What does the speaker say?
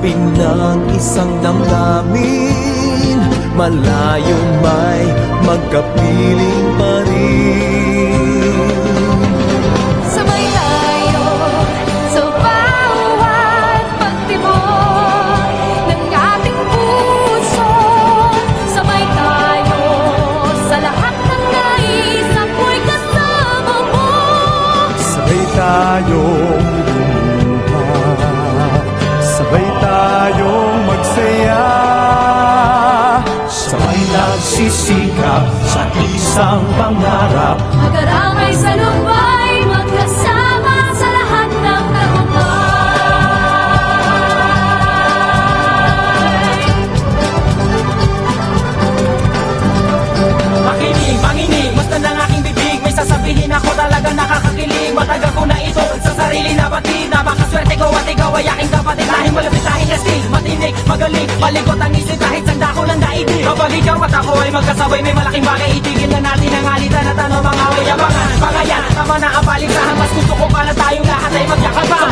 Harapin ng isang damdamin, malayo may magkapiling pa rin. Sabay tayo sa bawat pagtibok ng ating puso. Sabay tayo sa lahat ng nais, ako'y kasama mo. Sabay tayong lumuha, sabay tayong magsaya, sabay nagsisikap sa isang pangarap. Mag-aramay sa lumbay, magkasama sa lahat ng tagumpay. Makinig, manginig, basta ng aking bibig, may sasabihin ako talaga nakakakilig. Matagal ko na ito sa sarili na batid, napakaswerte ko at ikaw ay aking kapatid. Lahing malapit, lahing astig, matinig, magaling, malikot ang isip kahit sanda ko lang daigdig. Kapag ikaw at ako ay magkasabay, may malaking bagay, itigil na natin ang alitan at ano mga way abangan. Pangayan, tama na ang paligsahan, mas gusto ko pala tayong lahat ay magyakapan.